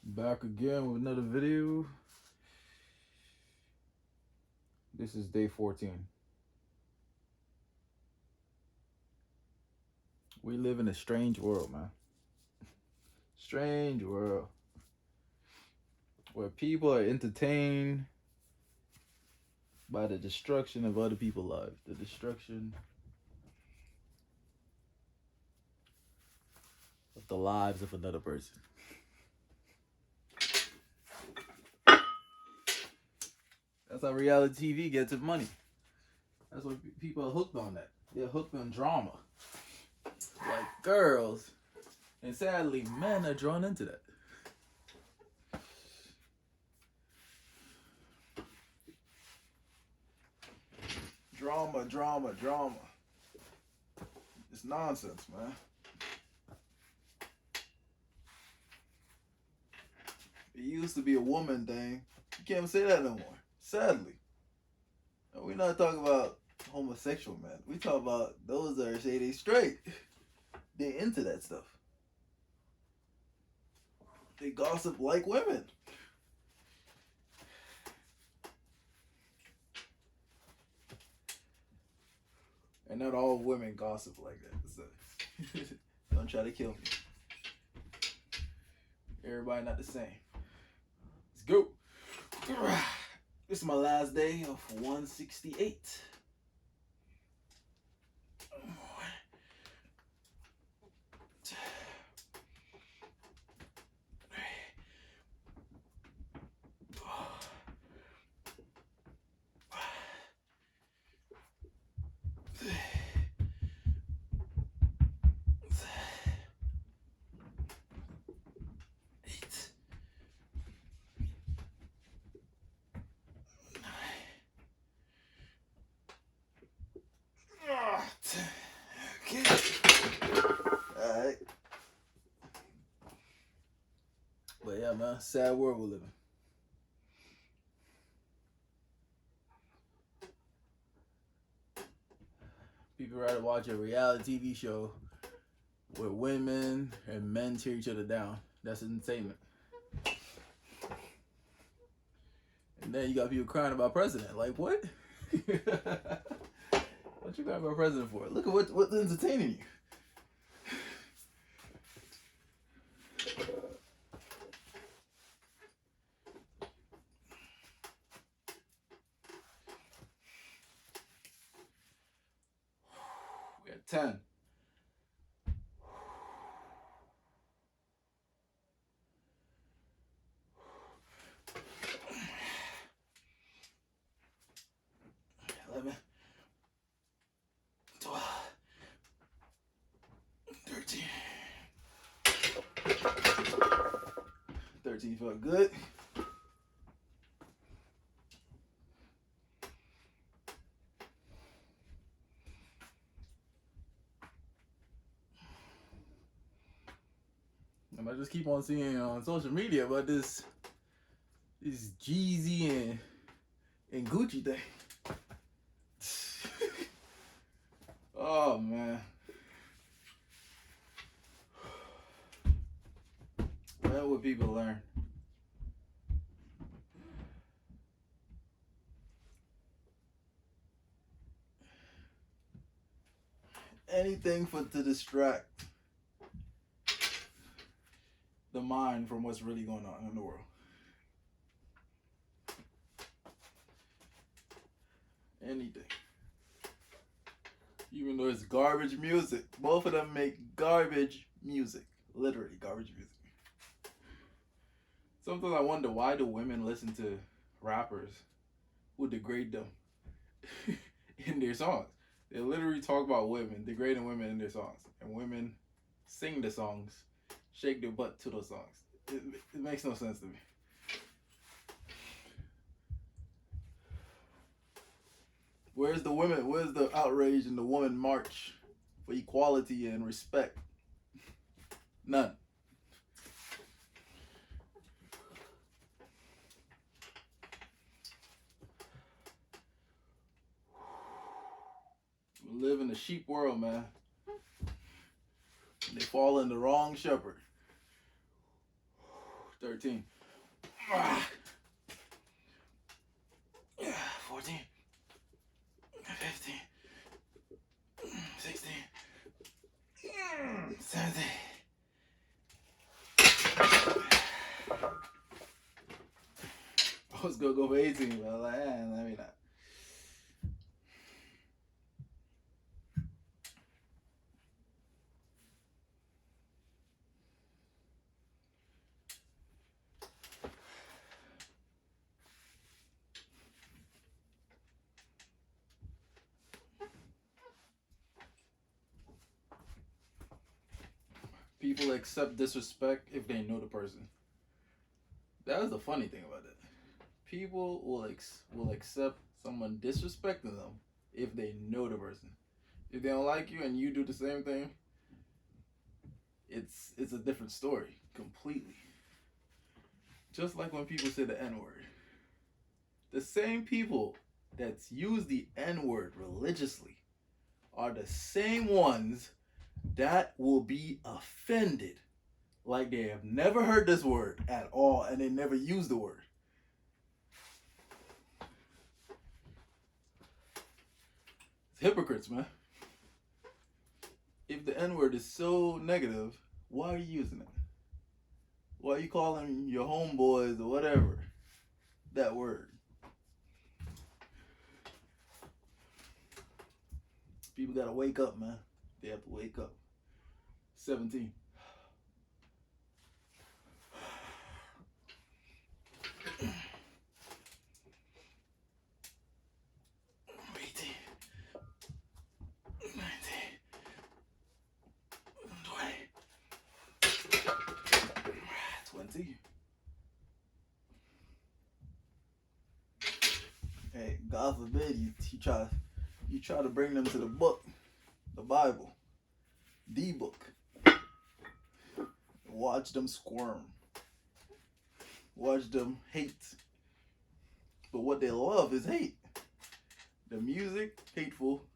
Back again with another video. This is day 14. We live in a strange world, man. Strange world. Where people are entertained by the destruction of other people's lives. The destruction of the lives of another person. That's how reality TV gets its money. That's why people are hooked on that. They're hooked on drama. Like girls. And sadly, men are drawn into that. Drama. It's nonsense, man. It used to be a woman thing. You can't even say that no more. Sadly. And we're not talking about homosexual men. We talk about those that say they straight. They into that stuff. They gossip like women. And not all women gossip like that. So, don't try to kill me. Everybody not the same. Let's go. This is my last day of 168. Okay. Alright. But yeah, man, sad world we live in. People rather watch a reality TV show where women and men tear each other down. That's entertainment. And then you got people crying about president. Like, what? What you crying about president for? Look at what's entertaining you. We got 10. $11, $12, $13. 13 felt good. And I just keep on seeing on social media about this Jeezy and Gucci thing. Oh man. When would people learn? Anything to distract the mind from what's really going on in the world. Anything. Even though it's garbage music. Both of them make garbage music. Literally garbage music. Sometimes I wonder, why do women listen to rappers who degrade them in their songs? They literally talk about women, degrading women in their songs. And women sing the songs, shake their butt to those songs. It makes no sense to me. Where's the women? Where's the outrage in the woman march for equality and respect? None. We live in a sheep world, man. They fall in the wrong shepherd. 13. 14. 15. 16. 17. I was gonna go for 18, but I was like, let me not. People accept disrespect if they know the person. That is the funny thing about it. People will accept someone disrespecting them if they know the person. If they don't like you and you do the same thing, it's a different story completely. Just like when people say the N word, the same people that use the N word religiously are the same ones that will be offended like they have never heard this word at all and they never use the word. It's hypocrites, man. If the N word is so negative, why are you using it? Why are you calling your homeboys or whatever that word? People gotta wake up, man. They have to wake up. 17. 18. 19. 20. Hey, God forbid you try to bring them to the book, the Bible, the book. Watch them squirm. Watch them hate. But what they love is hate. The music, hateful.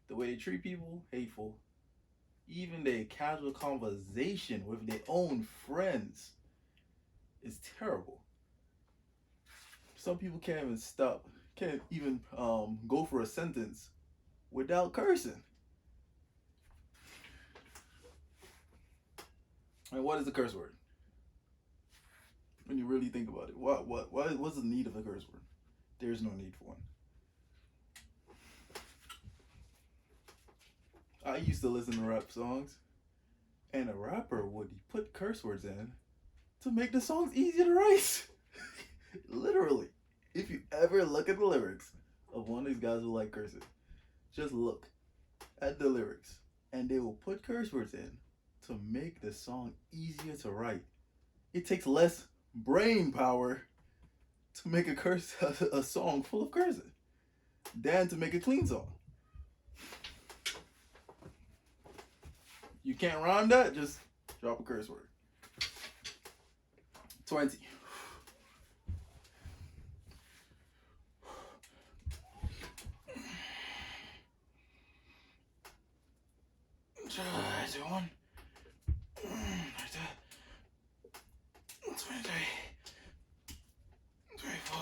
The way they treat people, hateful. Even their casual conversation with their own friends is terrible. Some people can't even go for a sentence without cursing. And what is a curse word? When you really think about it, what's the need of a curse word? There's no need for one. I used to listen to rap songs, and a rapper would put curse words in to make the songs easier to write. Literally. If you ever look at the lyrics of one of these guys who like cursing, just look at the lyrics, and they will put curse words in to make the song easier to write. It takes less brain power to make a song full of cursing than to make a clean song. You can't rhyme that, just drop a curse word. 20. 21. 23. 24.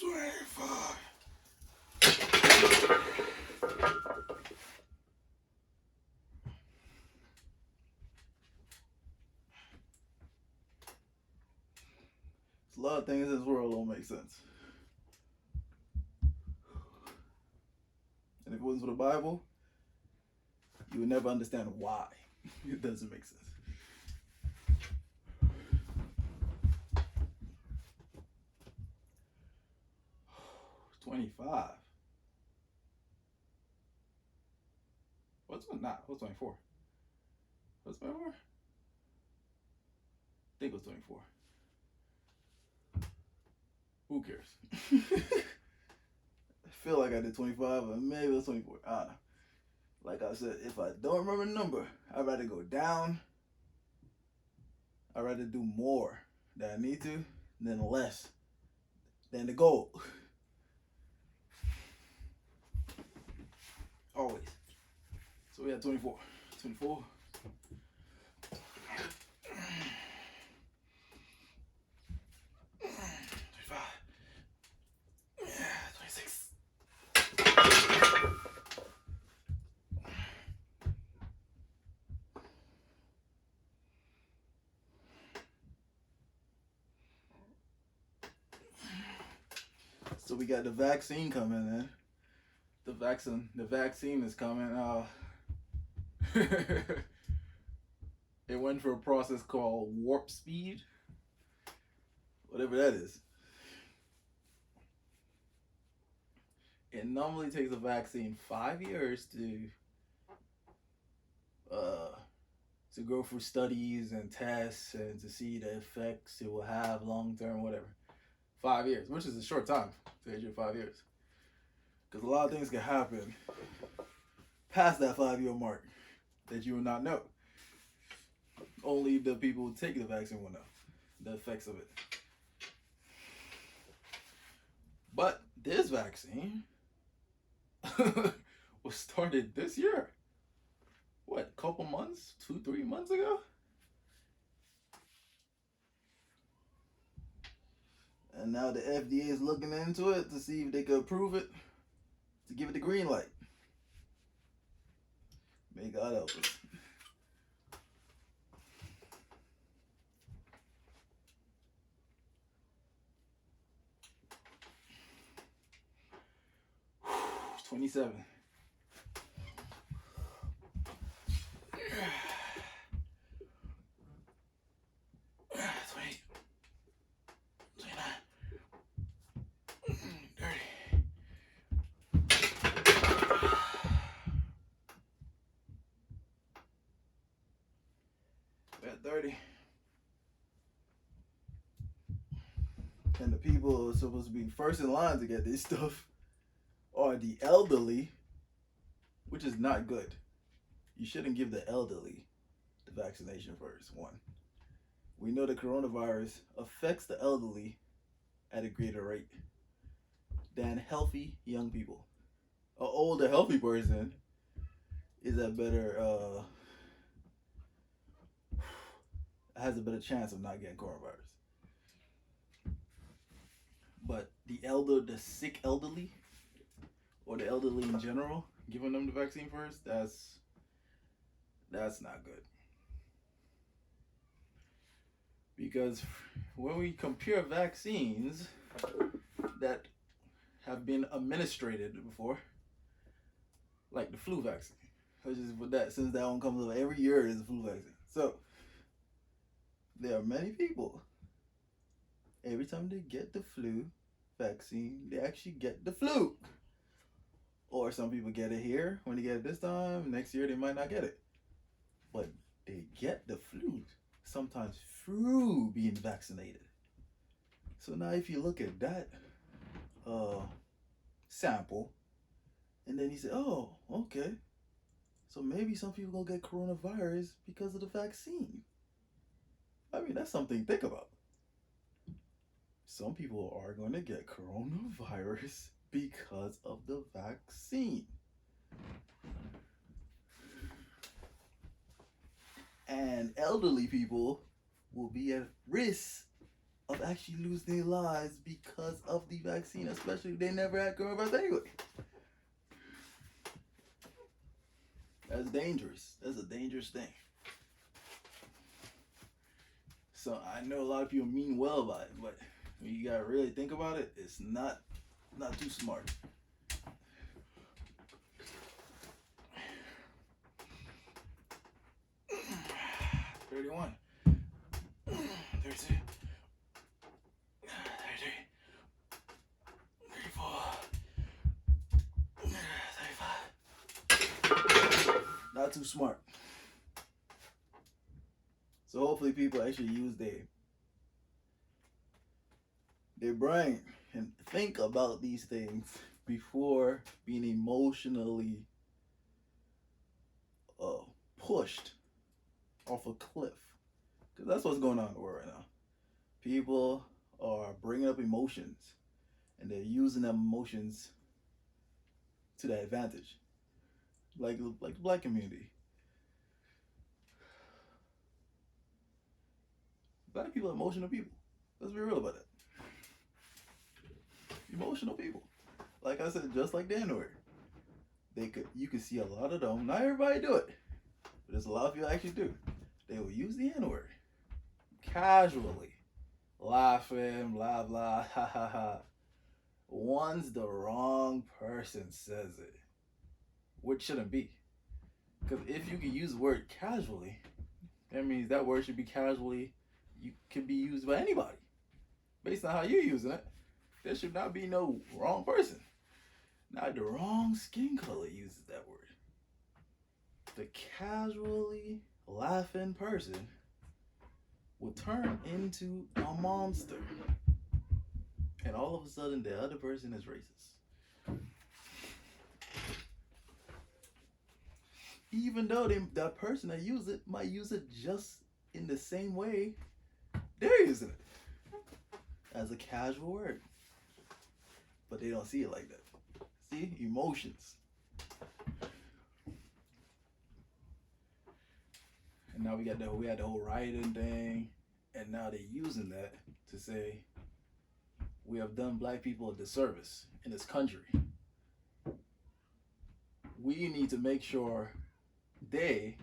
25. There's a lot of things in this world don't make sense. And if it wasn't for the Bible, you would never understand why it doesn't make sense. 25. What's 24? What's 24? I think it was 24. Who cares? I feel like I did 25, or maybe it was 24. I don't know. Like I said, if I don't remember the number, I'd rather go down. I'd rather do more than I need to than less than the goal. Always. So we had 24. 24. we got the vaccine coming in. The vaccine is coming. It went through a process called warp speed, whatever that is. It normally takes a vaccine 5 years uh, to go through studies and tests and to see the effects it will have long term, whatever. 5 years, which is a short time to age of 5 years, because a lot of things can happen past that 5 year mark that you will not know. Only the people who take the vaccine will know the effects of it. But this vaccine was started this year. What, a couple months? 2-3 months ago? And now the FDA is looking into it to see if they could approve it, to give it the green light. May God help us. Whew, 27. We're at 30. And the people who are supposed to be first in line to get this stuff are the elderly, which is not good. You shouldn't give the elderly the vaccination first. One, we know the coronavirus affects the elderly at a greater rate than healthy young people. An older, healthy person is a better, has a better chance of not getting coronavirus. But the sick elderly, or the elderly in general, giving them the vaccine first, that's not good. Because when we compare vaccines that have been administered before, like the flu vaccine, which is with that, since that one comes up every year, is a flu vaccine. So there are many people, every time they get the flu vaccine, they actually get the flu. Or some people get it here when they get it this time, next year they might not get it. But they get the flu sometimes through being vaccinated. So now if you look at that sample, and then you say, oh, okay, so maybe some people gonna get coronavirus because of the vaccine. I mean, that's something to think about. Some people are going to get coronavirus because of the vaccine. And elderly people will be at risk of actually losing their lives because of the vaccine, especially if they never had coronavirus anyway. That's dangerous. That's a dangerous thing. So I know a lot of people mean well by it, but when you gotta really think about it, it's not too smart. $31, $32, $33, $34, $35. Not too smart. So hopefully people actually use their brain and think about these things before being emotionally pushed off a cliff. Because that's what's going on in the world right now. People are bringing up emotions and they're using them emotions to their advantage. Like the black community. Black people are emotional people. Let's be real about that. Emotional people. Like I said, just like the N-word. You can see a lot of them. Not everybody do it. But there's a lot of people actually do. They will use the N-word. Casually. Laughing, blah, blah, ha, ha, ha. once the wrong person says it, which shouldn't be. Because if you can use the word casually, that means that word should be casually, you can be used by anybody based on how you're using it. There should not be no wrong person. Not the wrong skin color uses that word. The casually laughing person will turn into a monster. And all of a sudden, the other person is racist. Even though that person that use it might use it just in the same way they're using it as a casual word. But they don't see it like that. See? Emotions. And now we had the whole rioting thing, and now they're using that to say we have done black people a disservice in this country. We need to make sure they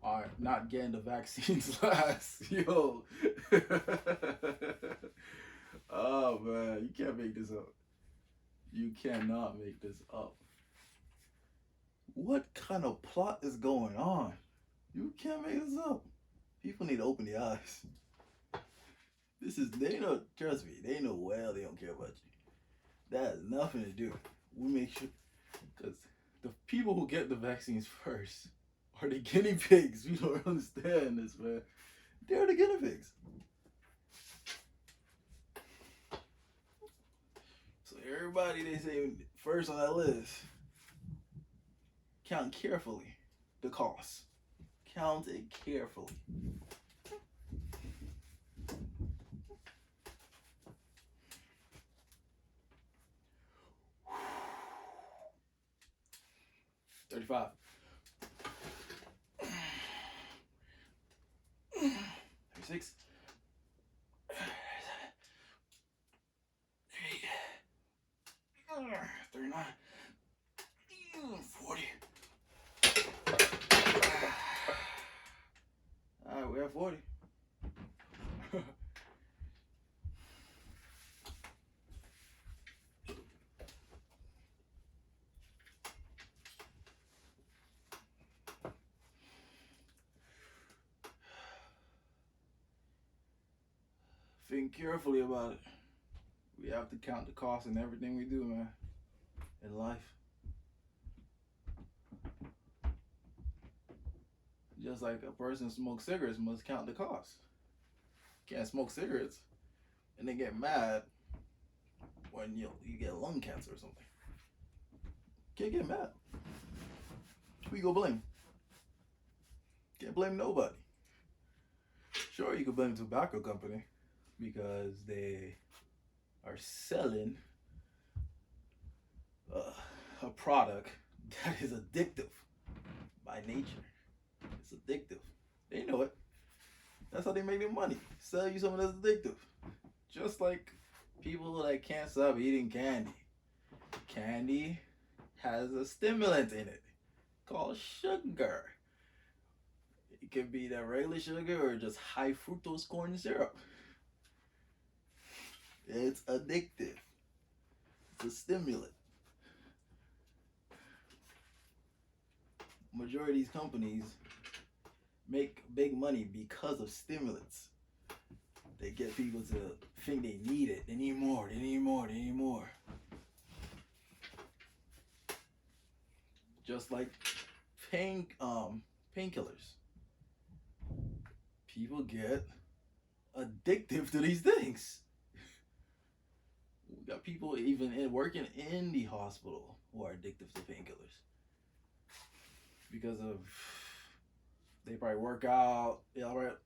are not getting the vaccines last. Yo. Oh man, you can't make this up. You cannot make this up. What kind of plot is going on? You can't make this up. People need to open their eyes. They know, trust me, they know well they don't care about you. That has nothing to do. We make sure, because the people who get the vaccines first are the guinea pigs. We don't understand this, man. They're the guinea pigs. So everybody they say first on that list, count carefully the cost. Count it carefully. $35. 36. 39. 40. Alright, we're at 40. Think carefully about it. We have to count the cost in everything we do, man, in life. Just like a person smokes cigarettes must count the cost. Can't smoke cigarettes and then get mad when you get lung cancer or something. Can't get mad. Who you gonna blame? Can't blame nobody. Sure, you could blame the tobacco company because they are selling a product that is addictive by nature. It's addictive. They know it. That's how they make their money. Sell you something that's addictive. Just like people that can't stop eating candy. Candy has a stimulant in it called sugar. It can be that regular sugar or just high fructose corn syrup. It's addictive. It's a stimulant. Majority of these companies make big money because of stimulants. They get people to think they need it. They need more. They need more. They need more. Just like painkillers. People get addictive to these things. We got people even working in the hospital who are addicted to painkillers because of they probably work out. Yeah, right.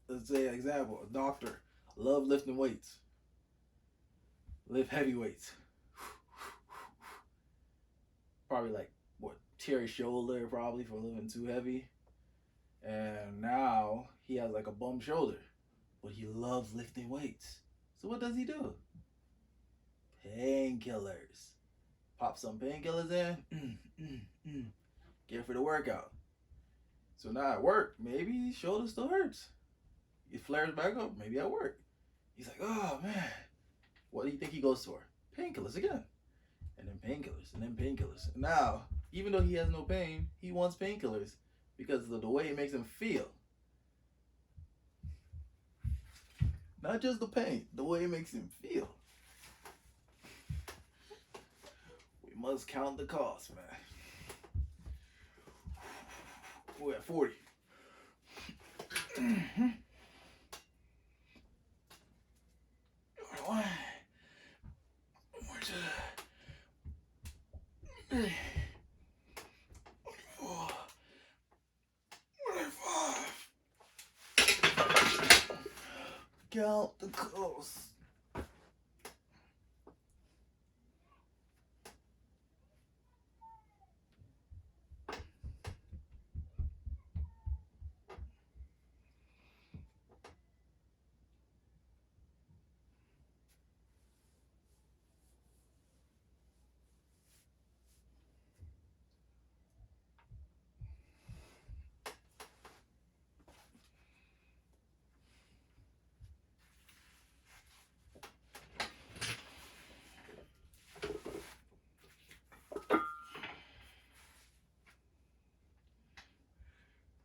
Let's say an example: a doctor love lifting weights, lift heavy weights. Probably like what tear his shoulder probably for lifting too heavy, and now he has like a bum shoulder, but he loves lifting weights. So what does he do? Painkillers. Pop some painkillers in. Get for the workout. So now at work, maybe his shoulder still hurts. It flares back up, maybe at work. He's like, oh man. What do you think he goes for? painkillers again, and then painkillers, and then painkillers. Now, even though he has no pain, he wants painkillers because of the way it makes him feel. Not just the pain, the way it makes him feel. We must count the cost, man. We're at 40. One. More to the 4. 5. Count the cost.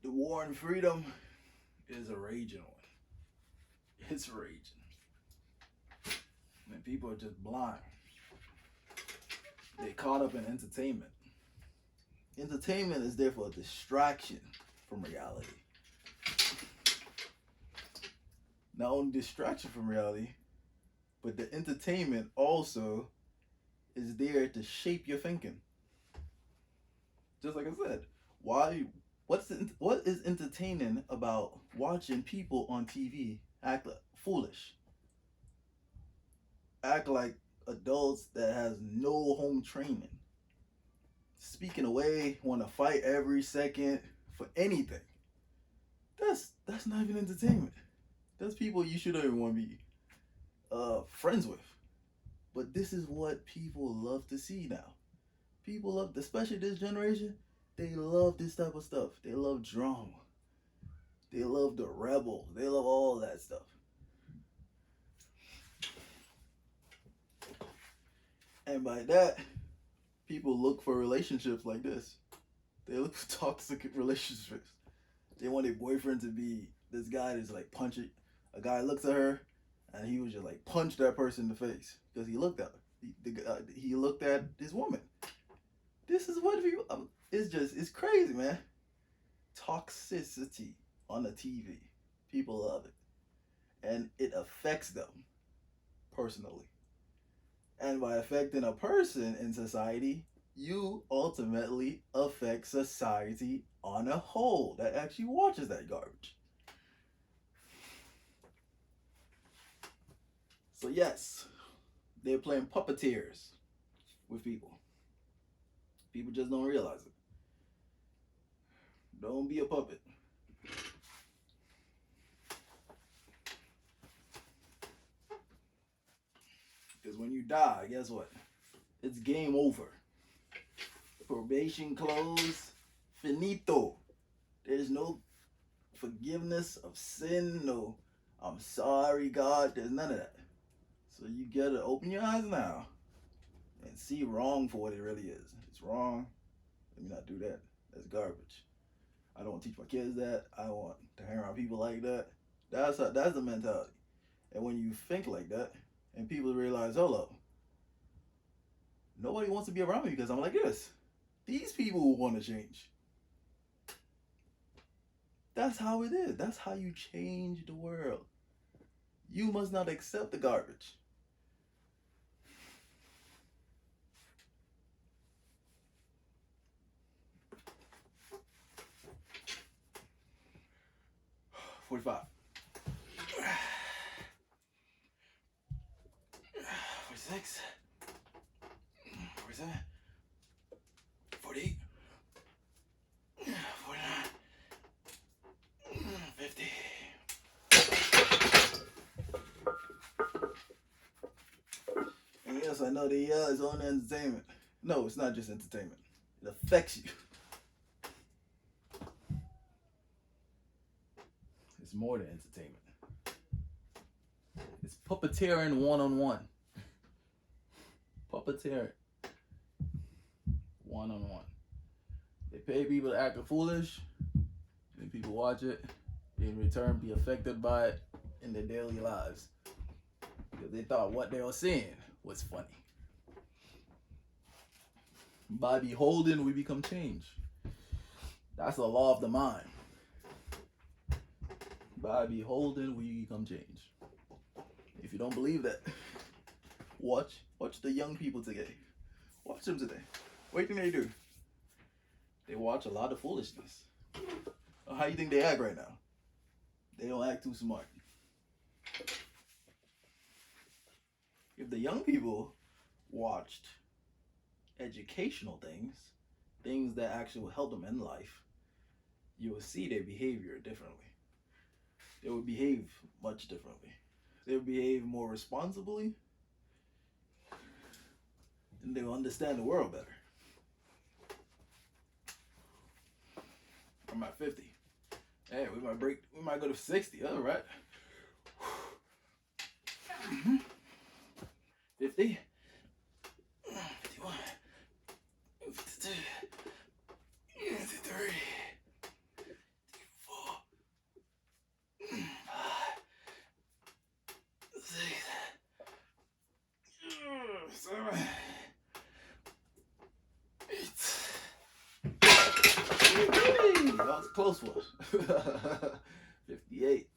The war on freedom is a raging one. It's raging. And people are just blind. They're caught up in entertainment. Entertainment is therefore a distraction from reality. Not only distraction from reality, but the entertainment also is there to shape your thinking. Just like I said, what is entertaining about watching people on TV act foolish? Act like adults that has no home training. Speaking away, want to fight every second for anything. That's not even entertainment. That's people you shouldn't even want to be friends with. But this is what people love to see now. People love, especially this generation, they love this type of stuff. They love drama. They love the rebel. They love all that stuff. And by that, people look for relationships like this. They look for toxic relationships. They want their boyfriend to be this guy that's like punching. A guy looks at her, and he was just like punch that person in the face because he looked at her. He looked at this woman. This is what people. It's crazy, man. Toxicity on the TV. People love it, and it affects them personally. And by affecting a person in society, you ultimately affect society on a whole that actually watches that garbage. So yes, they're playing puppeteers with people. People just don't realize it. Don't be a puppet. Because when you die, guess what? It's game over. Probation closed. Finito. There's no forgiveness of sin. No, I'm sorry, God. There's none of that. So you gotta open your eyes now and see wrong for what it really is. It's wrong. Let me not do that. That's garbage. I don't want to teach my kids that. I don't want to hang around people like that. That's the mentality. And when you think like that, and people realize, hold up, nobody wants to be around me because I'm like this. These people will want to change. That's how it is. That's how you change the world. You must not accept the garbage. $45. 46. 47. 48. 49. 50. And yes, I know it's on entertainment. No, it's not just entertainment. It affects you. It's more than entertainment. It's puppeteering one-on-one. Puppeteering. One on one. They pay people to act foolish, and people watch it, in return be affected by it in their daily lives. Because they thought what they were seeing was funny. By beholding, we become changed. That's the law of the mind. By beholding, we become changed. If you don't believe that, watch the young people today. Watch them today. What do you think they do? They watch a lot of foolishness. How you think they act right now? They don't act too smart. If the young people watched educational things that actually will help them in life, you will see their behavior differently. They would behave much differently. They would behave more responsibly, and they will understand the world better. I'm at 50. Hey, we might go to 60. All right. 50. 51. 52. 53. 54. 5. 6. 7. 8. That was a close one. 58.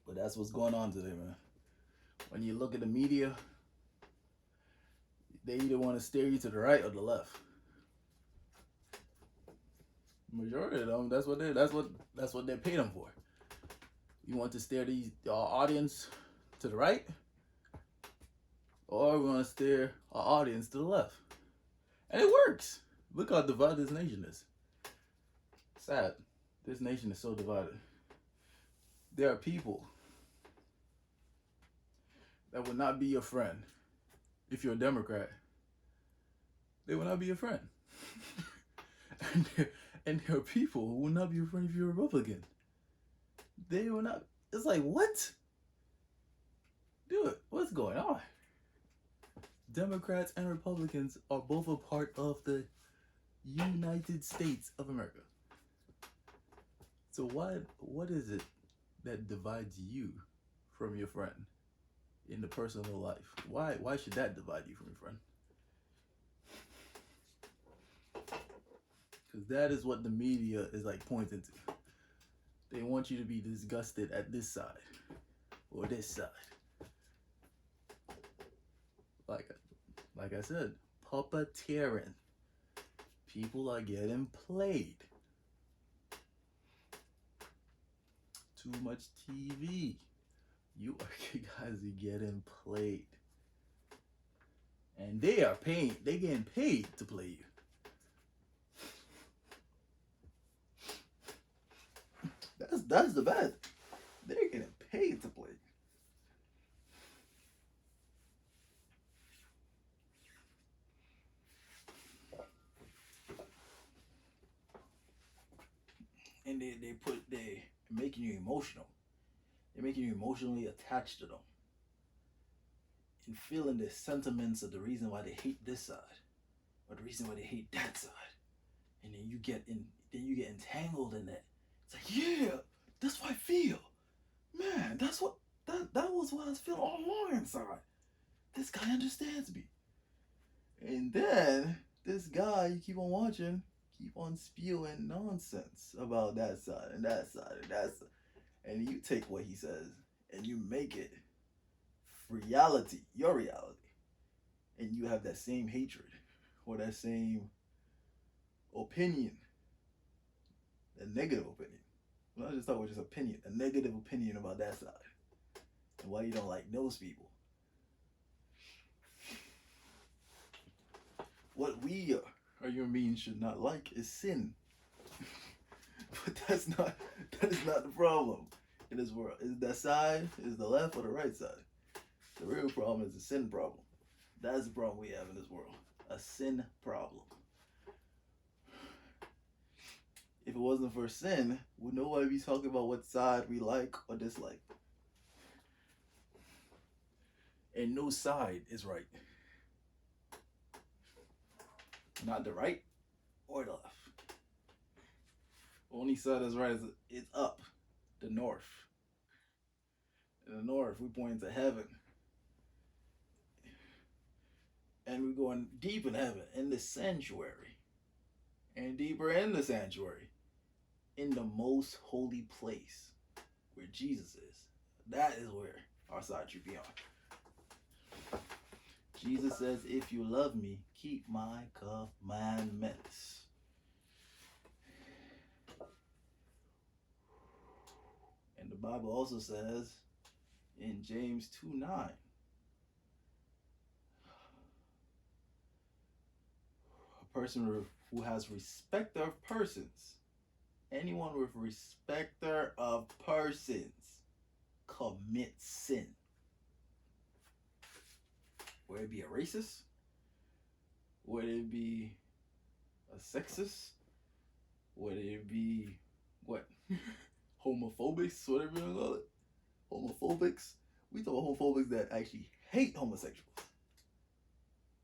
But that's what's going on today, man. When you look at the media, they either want to steer you to the right or the left. Majority of them, that's what they pay them for. You want to steer our audience to the right, or we want to steer our audience to the left, and it works. Look how divided this nation is. Sad. This nation is so divided. There are people that will not be your friend if you're a Democrat. They will not be your friend. and there are people who will not be your friend if you're a Republican. They will not. It's like, what? Dude, what's going on? Democrats and Republicans are both a part of the United States of America. So what is it that divides you from your friend in the personal life? Why should that divide you from your friend? Because that is what the media is like pointing to. They want you to be disgusted at this side or this side. Like I said, puppeteering. People are getting played. Too much TV. You guys are getting played. And they're getting paid to play you. That's the bad. They're getting paid to play. And they making you emotional. They're making you emotionally attached to them. And feeling the sentiments of the reason why they hate this side. Or the reason why they hate that side. And then you get entangled in that. It's like, yeah, that's what I feel. Man, that was what I was feeling all along inside. This guy understands me. And then this guy you keep on watching, keep on spewing nonsense about that side and that side and that side. And you take what he says and you make it reality, your reality. And you have that same hatred or that same opinion, a negative opinion. Well, not just talking about just opinion, a negative opinion about that side. And why you don't like those people. What we or human beings should not like is sin. But that is not the problem in this world. Is that side, is the left or the right side? The real problem is a sin problem. That's the problem we have in this world. A sin problem. If it wasn't for sin, would nobody be talking about what side we like or dislike? And no side is right. Not the right or the left. Only side that's right is up, the north. In the north, we point to heaven. And we're going deep in heaven, in the sanctuary. And deeper in the sanctuary. In the most holy place where Jesus is. That is where our side should be on. Jesus says, if you love me, keep my commandments. And the Bible also says in James 2:9, a person who has respect of persons, anyone with respecter of persons commits sin. Would it be a racist? Would it be a sexist? Would it be what? Homophobics? Whatever you call it. Homophobics? We talk about homophobics that actually hate homosexuals.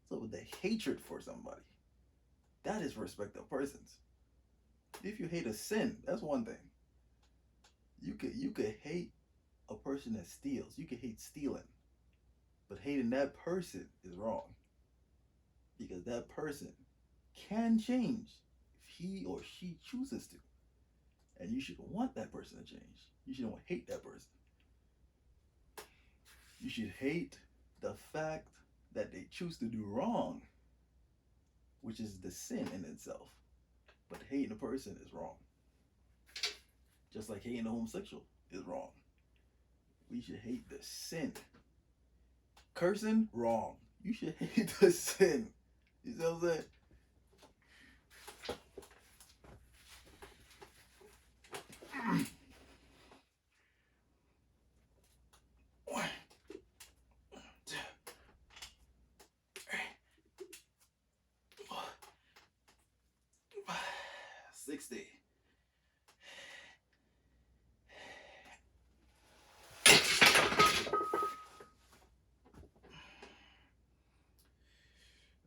So with the hatred for somebody, that is respect of persons. If you hate a sin, that's one thing. You could hate a person that steals. You could hate stealing. But hating that person is wrong. Because that person can change if he or she chooses to. And you should want that person to change. You shouldn't hate that person. You should hate the fact that they choose to do wrong, which is the sin in itself. But hating a person is wrong. Just like hating a homosexual is wrong. We should hate the sin. Cursing, wrong. You should hate the sin. You see what I'm saying? One, 2, 3, 4, 5, 60.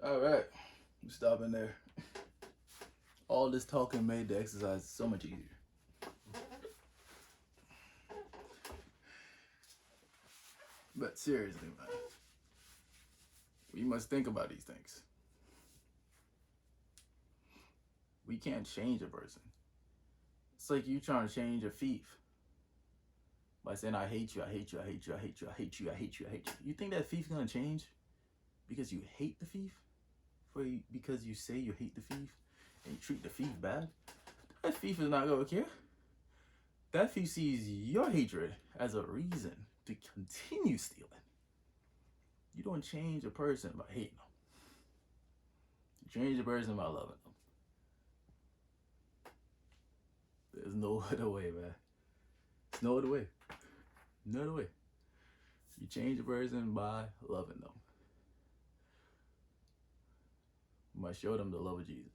All right, we stopping there. All this talking made the exercise so much easier. But seriously, man, we must think about these things. We can't change a person. It's like you trying to change a thief by saying, I hate you, I hate you, I hate you, I hate you, I hate you, I hate you, I hate you. You think that thief's gonna change because you hate the thief? Because you say you hate the thief and you treat the thief bad? That thief is not gonna care. That thief sees your hatred as a reason to continue stealing. You don't change a person by hating them. You change a person by loving them. There's no other way, man. There's no other way. No other way. You change a person by loving them. You must show them the love of Jesus.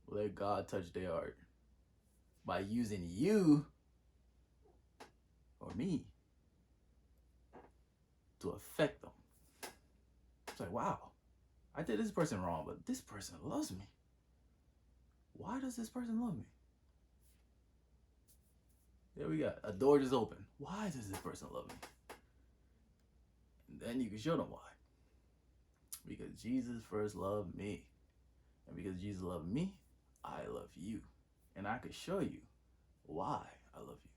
Let God touch their heart by using you or me to affect them. It's like, wow, I did this person wrong, but this person loves me. Why does this person love me? There we go. A door just opened. Why does this person love me? And then you can show them why. Because Jesus first loved me. And because Jesus loved me, I love you. And I could show you why I love you.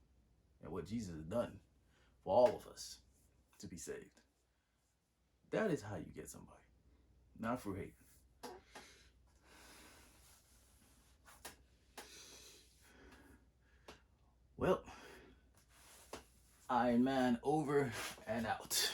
And what Jesus has done for all of us to be saved. That is how you get somebody. Not through hate. Well, Iron Man over and out.